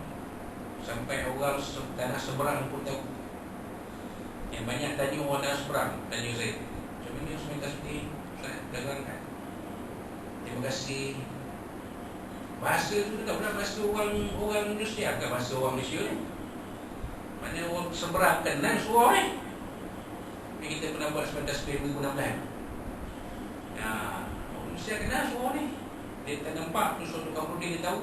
sampai orang tanah seberang pun tahu. Yang banyak tadi orang tanah seberang tanya saya, macam mana solat tasbih? Saya terangkan. Terima kasih. Bahasa tu tak pernah bahasa orang Indonesia, bukan bahasa orang Malaysia ni. Mana orang seberang kenal surau ni. Kita pernah buat solat tasbih 2016. Orang Malaysia kenal surau ni. Dia tak nampak tu suatu kampung dia tahu.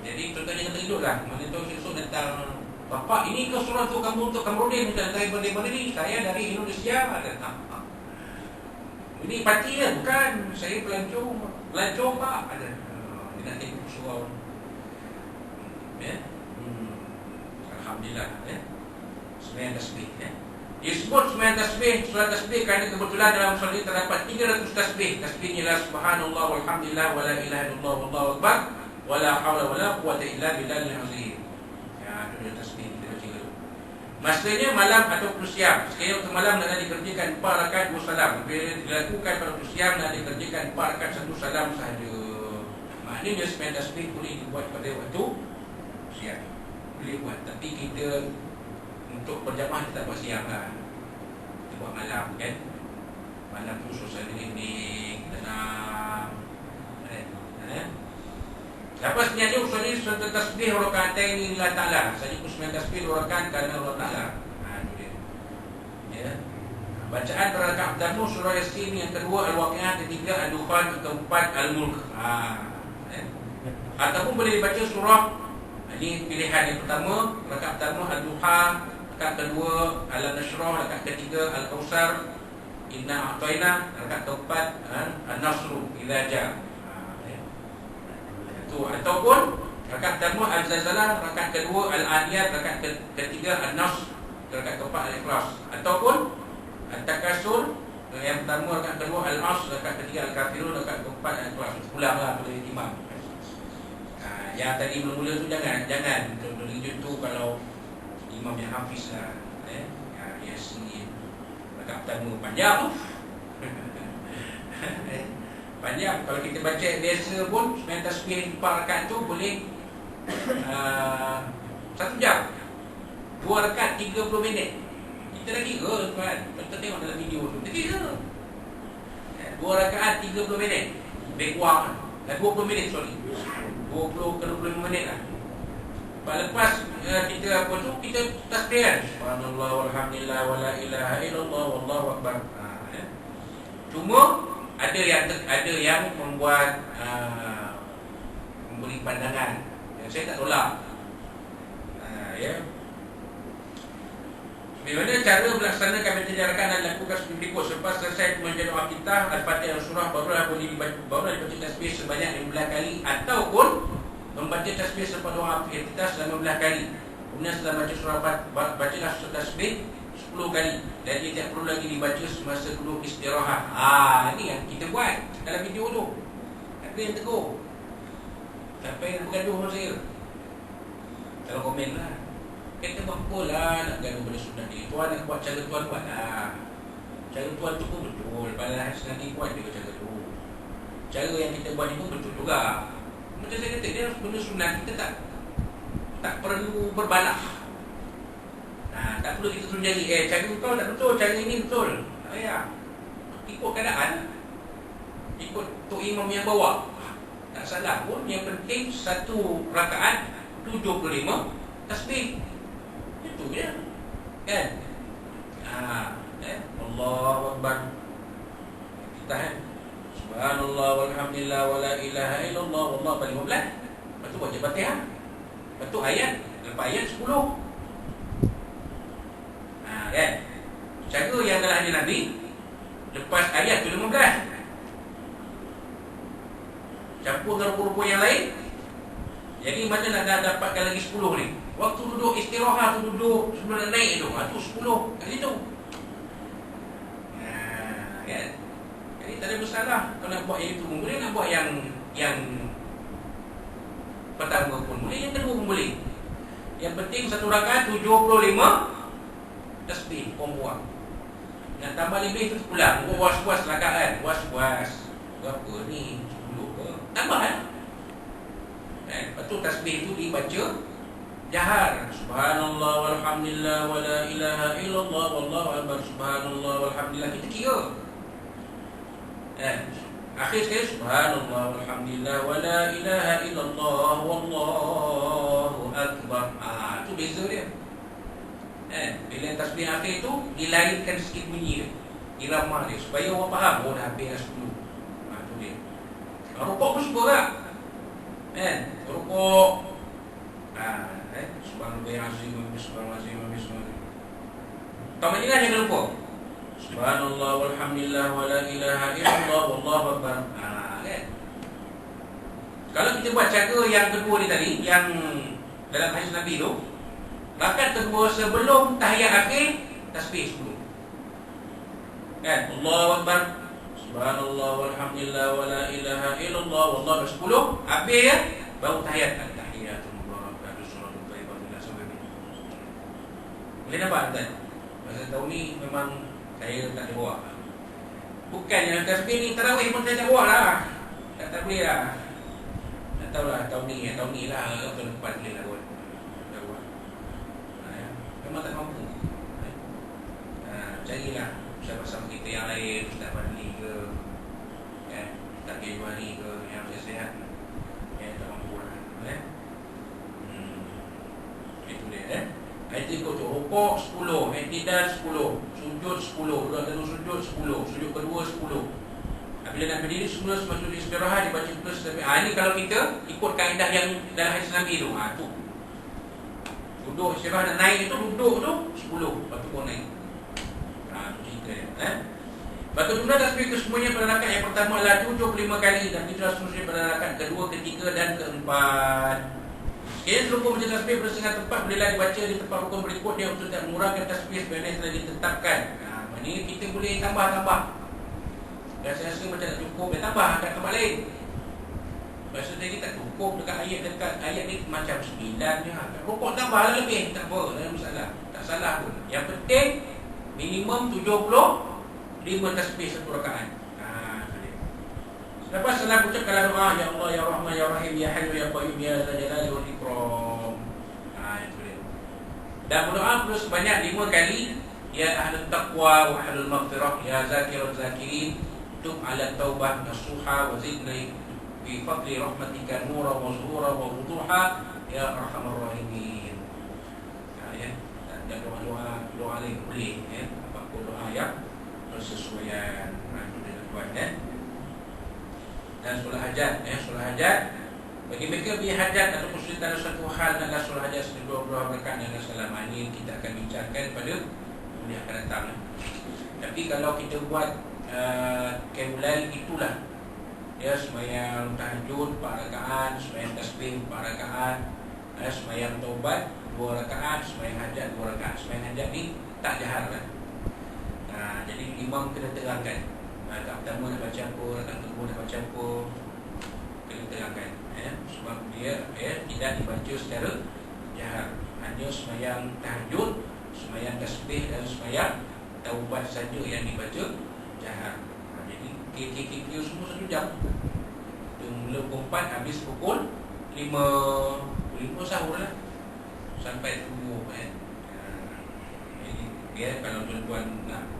Jadi contohnya kata hidup lah. Mana tahu esok datang, Bapak ini ke surau tu kampung untuk Kamrudin, bukan dari mana ni. Saya dari Indonesia. Datang. Ini parti lah, bukan. Saya pelancong Pak. Ada. Dia nak tengok surau. Alhamdulillah. Sembahyang tasbih. Disebut sembahyang tasbih, solat tasbih kerana kebetulan dalam solat ini terdapat 300 tasbih. Tasbihnya ialah subhanallah walhamdulillah wala ilaha illallah wallahu akbar wala haula wala quwwata illa billahil azim. Ya, itu tasbih kita baca dulu. Masanya malam atau siang. Sekiranya waktu malam nak dikerjakan 4 rakaat 2 salam. Bila dilakukan pada waktu siang nak dikerjakan 4 rakaat 1 salam sahaja. Maknanya sembahyang tasbih boleh dibuat pada waktu siang. Boleh buat, tapi kita untuk berjamaah kita buat siang lah. Kita buat malam kan. Malam tu suasana hening, tenang. Lepas ni ada usul surat tasbih rakaatain lillahi ta'ala. Saja sembahyang tasbih 2 rakaat kerana Allah Ta'ala. Itu dia. Ya. Bacaan rakaat pertama surah Yasin, yang kedua Al-Waqiah, ketiga Al-Dukhan, keempat Al-Mulk. Ataupun boleh dibaca surah. Ini pilihan yang pertama, rakaat pertama Al-Duha, rakaat kedua Al-Nashrah, rakaat ketiga Al-Kausar, Inna A'tayna, rakaat keempat An-Nasru idza jaa. Itu ataupun rakaat pertama Al-Zalzalah, rakaat kedua Al-Adiyat, rakaat ketiga An-Nas, rakaat keempat Al-Ikhlas. Ataupun Al-Takasur, yang pertama rakaat kedua Al-As, rakaat ketiga Al-Kafirun, rakaat keempat Al-Ikhlas. Pulanglah boleh imam. Yang tadi mula-mula tu jangan tunjuk tu kalau imam yang hafiz lah. Yasin rakaat pertama panjang. panjang. Kalau kita baca biasa pun sembahyang tasbih 4 rakaat tu boleh 1 jam. 2 rakaat 30 minit. Kita dah kira tuan. Kita tengok dalam video tu. Kita kira 2 rakaat 30 minit. Lebih kurang 20 minit, sorry, 20 ke 25 minit lah. Lepas kita apa tu, kita tasbih kan, subhanallah walhamdulillah wala ilaha illallah wallahu akbar. Cuma ada yang membuat memberi pandangan yang saya tak tolak. Ya. Bagaimana cara melaksanakan mentadarakan dan lakukan seperti berikut. Selepas selesai membaca doa kita, Al-Fatihah dan surah, barulah boleh dibaca tasbih sebanyak 15 kali, ataupun membaca tasbih selepas doa kita selama 15 kali. Kemudian setelah baca surah, bacalah surah tasbih 10 kali. Dan ia tidak perlu lagi dibaca semasa duduk istirahat. Ini yang kita buat dalam video tu. Apa yang tegur? Siapa yang bergaduh dengan saya? Kalau komen lah, kita buat apa lah nak gaduh pada sunnah ni. Tuan nak buat cara tuan buat lah. Cara tuan tu pun betul. Pada nanti buat juga cara tu. Cara yang kita buat ni pun betul juga. Macam saya kata, dia benda sunnah kita tak perlu berbalah. Tak perlu kita terus jadi cara kau tak betul, cara ini betul. Tak payah. Ikut keadaan, ikut tok imam yang bawa, tak salah pun. Yang penting 1 rakaat 75 tasbih. Itu je kan. Allahu akbar. Kita subhanallah walhamdulillah wala ilaha illallah wallahu akbar 15. Lepas tu baca Fatihah. Lepas tu ayat, lepas ayat 10. Kan? Cara yang dalam hadis Nabi, lepas ayat tu 15, campur dengan ruku-ruku yang lain. Jadi mana nak dapatkan lagi 10 ni? Waktu duduk istirahat tu, duduk sebelum nak naik tu, tu 10 kat situ. Kan? Jadi tak ada masalah. Kalau nak buat yang itu pun boleh, nak buat yang pertama pun boleh, yang kedua pun boleh. Yang penting 1 rakaat 75 tasbih, buang-buang. Nak tambah lebih tu pulang. Was-was rakaat, was-was. Berapa ni? 10 ke? Tambah kan? Lepas tu tasbih tu dibaca jahar. Subhanallah walhamdulillah wala ilaha illallah wallahu akbar. Subhanallah walhamdulillah. Kita kira. Akhir sekali subhanallah walhamdulillah wala ilaha illallah wallahu akbar. Tu beza dia. Bila tasbih akhir tu dilainkan sikit bunyi dia, irama dia, supaya orang faham. Oh, dah habis dah 10. Tu dia. Rukuk pun syukur tak? Rukuk subhanallah azim subhanallah azim subhanallah. Tak Madinah jangan lupa subhanallah walhamdulillah wala ilaha illallah wallahu akbar. Kan? Kalau kita buat cara yang kedua ni tadi, yang dalam hadis Nabi tu, rakaat kedua sebelum tahiyat akhir tasbih 10. Kan? Allahu akbar subhanallah walhamdulillah wala ilaha illallah wallahu akbar 10. Habis ya, baru tahiyat. Tahiyatul mubarakatuh salatul thayyibah ila sahabi. Boleh nampak kan? Masa tahun ni memang saya tak ada bawa. Bukan yang tasbih ni, tarawih pun saya tak bawa lah. Tak boleh lah. Tak tahulah tahun ni lah, tahun depan boleh lah buat. Memang tak mampu. Carilah bersama-sama kita yang lain, Ustaz Fadli ke, Ustaz Gejwani ke, yang sihat, yang tak mampu lah. Itu dia. Itu ikut tu. Rukuk 10, i'tidal 10, sujud 10, dua sujud 10, sujud kedua 10. Bila nak berdiri semula semasa istirahat dibaca terus sampai. Ini kalau kita ikut kaedah yang dalam hadis Nabi tu. Tu duduk istirahat, nak naik itu duduk tu 10, lepas tu pun naik. Tu cerita dia. Lepas tu jumlah tasbih kesemuanya pada rakaat yang pertama adalah 75 kali, dan itu seterusnya pada rakaat kedua, ketiga dan keempat. Sekiranya rukun baca tasbih bersengat tempat, bolehlah dibaca di tempat rukun berikut dia untuk tidak mengurangkan tasbih sebagaimana yang telah ditetapkan. Ini kita boleh tambah-tambah. Rasa-rasa macam tak cukup, dia tambah kat tempat lain. Maksud tadi tak cukup dekat ayat ni macam 9 je. Rukuk tambah lebih, tak apa, tak ada masalah. Tak salah pun. Yang penting minimum 75 tasbih 1 rakaat. Lepas salam ucapkanlah doa, ya Allah, ya Rahman, ya Rahim, ya Hayyu, ya Qayyum, ya Dzal Jalali wal Ikram. Itu dia. Dan berdoa perlu sebanyak 5 kali. Ya ahlul taqwa wa ahlul maghfirah, ya zakirul zakirin, tub ala taubah nasuha wa zidni bi fadli rahmatika nura wa zuhura wa wuduha, ya arhamar rahimin. Ya, dan doa lain boleh, ya, apapun doa yang bersesuaian. Itu dia tuan, ya. Dan solat hajat, ya, solat hajat bagi mereka berhajat atau kesulitan satu hal adalah solat hajat 12 rakaat dengan salam. Ini kita akan bincangkan pada yang akan datang. Tapi kalau kita buat kemulai itulah, ya, sembahyang tahajud 4 rakaat, sembahyang tasbih 4 rakaat, sembahyang taubat 2 rakaat, sembahyang hajat 2 rakaat. Sembahyang hajat ni tak jahar kan. Jadi imam kena terangkan rakaat pertama nak baca apa, rakaat kedua nak baca apa, kena terangkan, ya, sebab dia, ya, tidak dibaca secara jahar. Hanya sembahyang tahajud, sembahyang tasbih dan sembahyang taubat saja yang dibaca jahar. Jadi KKKQ semua 1 jam. Mula pukul 4 habis pukul 5 sahur lah sampai subuh, kan. Jadi dia kalau tuan-tuan nak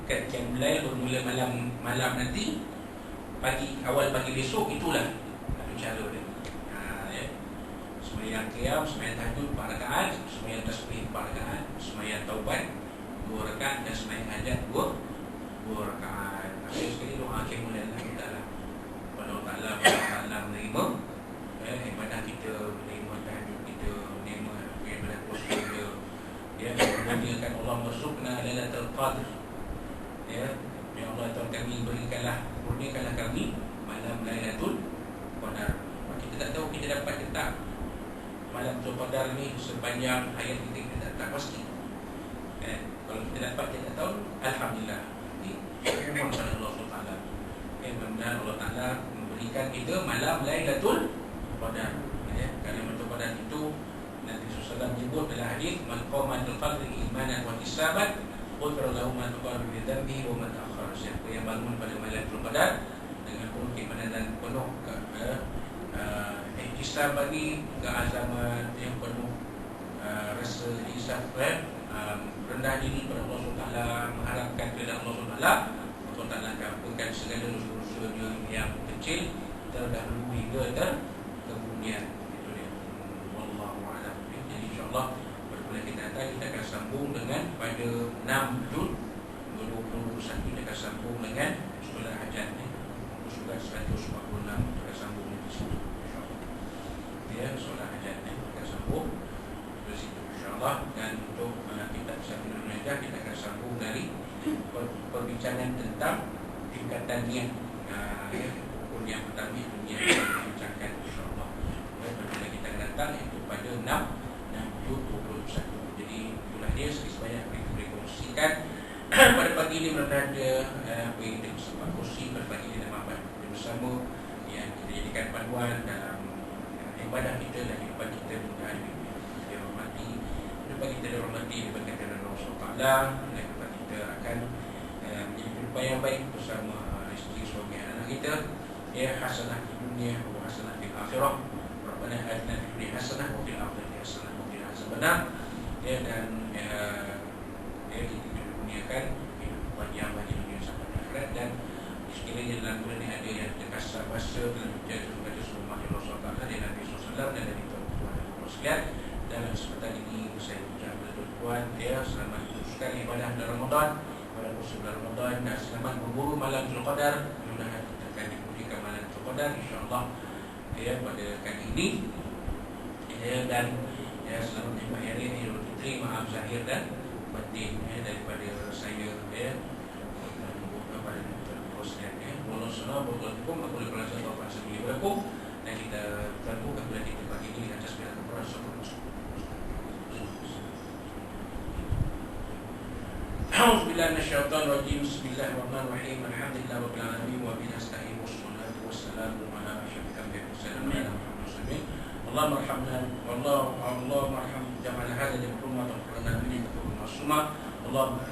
kat Qiyamul bermula malam nanti, awal pagi besok, itulah satu cara dia. Ya. Sembahyang qiyam, sembahyang tahajud 4 rakaat, sembahyang tasbih 4 rakaat, sembahyang taubat 2 rakaat dan sembahyang hajat 2 rakaat. Akhir sekali doa Qiyamul Allah kita lah. Pada Allah Taala menerima ibadah kita, menerima tahajud kita, menerima ibadah puasa kita. Ya, memuliakan Allah, masukna Lailatul Qadr. Ya, ya Allah Tuhan kami, berikanlah, kurniakanlah kami malam Lailatul Qadar. Kita tak tahu kita dapat ke tak malam Lailatul Qadar ni sepanjang hayat kita tak pasti. Kalau kita dapat, kita tahu, alhamdulillah. Ini mohon pada Allah Taala. Mudah-mudahan Allah Taala memberikan kita malam Lailatul Qadar. Ya, kerana Lailatul Qadar itu Nabi SAW menyebut dalam hadis, man qama al qadri imanan wa ihtisaban ghufira lahu ma taqaddama min dhanbihi wa ma ta'akhkhara. Siapa yang bangun pada malam Lailatul Qadar dengan penuh keimanan dan penuh ihtisab bagi keazaman, yang penuh rasa ihtisab, rendah diri pada Allah Taala, mengharapkan kepada Allah Taala, Allah Taala akan ampunkan segala dosa-dosa dia yang kecil terdahulu hingga kemudian. Itu dia. Wallahu a'lam. Jadi insya-Allah pada bulan kita akan sambung dengan pada 6 Jun 2021 kita akan sambung dengan solat hajat ni. Surah 146 kita akan sambung di situ insya-Allah. Ya, solat hajat ni kita akan sambung di situ insya-Allah. Dan untuk kita sambung kita akan sambung dari perbincangan tentang tingkatan niat. Ya, rukun yang pertama itu niat yang kita bincangkan insya-Allah. Pada bulan kita akan datang itu pada 6 Jun 2021. Jadi itulah dia sebanyak yang kita kongsikan pada pagi ini. Mudah-mudahan apa yang kita bersama kongsi pada pagi ini dalam bersama yang kita jadikan panduan dalam ibadah kita dan kehidupan kita. Mudah-mudahan kita hormati, kehidupan kita dihormati diberikan oleh Allah SWT, dan kehidupan kita akan menjadi kehidupan yang baik bersama isteri, suami, anak kita. Ya, hasanah di dunia wa hasanah di akhirah. Rabbana atina fid dunya hasanah wa fil akhirati hasanah wa qina adzabannar. Ya, dan kita dikurniakan kehidupan yang baik di dunia sampai akhirat. Dan sekiranya dalam bulan ini ada yang terkasar bahasa dalam baca surah Allah SWT dan Nabi SAW dan dari tuan-tuan dan puan sekalian, dalam kesempatan ini saya ucap kepada tuan-tuan, ya, selamat meneruskan ibadah bulan Ramadan, pada puasa bulan Ramadan, dan selamat berburu malam Lailatul Qadar. Mudah-mudahan kita akan diberikan malam Lailatul Qadar insya-Allah, ya, pada kali ini. Ya, dan ya, selamat menikmati hari ini Idul Fitri, maaf zahir dan batin, ya, daripada saya, ya, kepada tuan-tuan ya. Wassalamualaikum warahmatullahi wabarakatuh. Dan kita sambung kepada kita pagi ini dengan tasbih al-Quran. A'udzubillahi minasyaitonir rajim. Bismillahirrahmanirrahim. Alhamdulillahirabbil alamin wa bihi nasta'in wassalatu wassalamu ala asyrafil anbiya'i wassalamu Allahumma arhamna Allahumma arham jama'ana hadha jam'una wa qur'ana min taqul masuma Allahumma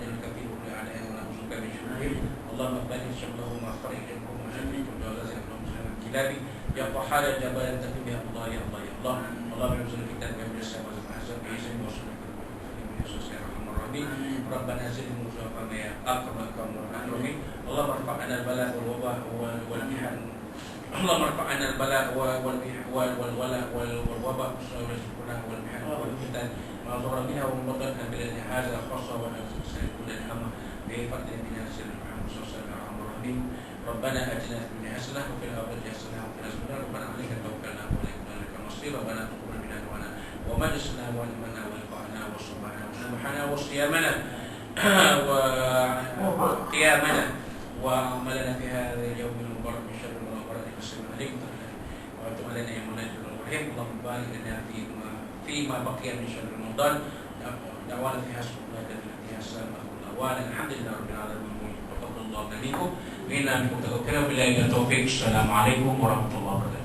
jannibna fi kulli a'la wa na'udzuka min shururi الرحيم اللهم بارك شملهما فريقكم وشفيكم وجازكم من الكلاب يا قحال جبال تقيم يا الله يا الله يا الله اللهم انزل الكتاب من السماء والحسب بعيسى وصلى ربنا زدهم وفقنا يا اكرم الاكرمين اللهم ارفع عنا البلاء والوباء والمحن اللهم ارفع عنا البلاء والوباء والمحن والفتن ما ظهر منها ومن بطن بلادنا هذا خاصه ونسال كل الحمى بفضل من سيدنا محمد صلى الله عليه وسلم ربنا اتنا في الدنيا حسنه وفي الاخره حسنه وقنا عذاب النار ربنا عليك توكلنا وعليك المصير ربنا تقبل منا دعانا ومجلسنا ولمنا ولقاءنا وصبحنا وسبحنا وصيامنا وقيامنا وعملنا في هذا اليوم المبارك من شر المبارك والسلام عليكم وانتم علينا يا مناجر الرحيم اللهم بارك لنا فيما بقي من شهر رمضان دعوانا فيها سبحانك فيها السلامة والأوان الحمد لله رب العالمين تقبل الله منكم إنا منكم تقبل بالله التوفيق السلام عليكم ورحمة الله وبركاته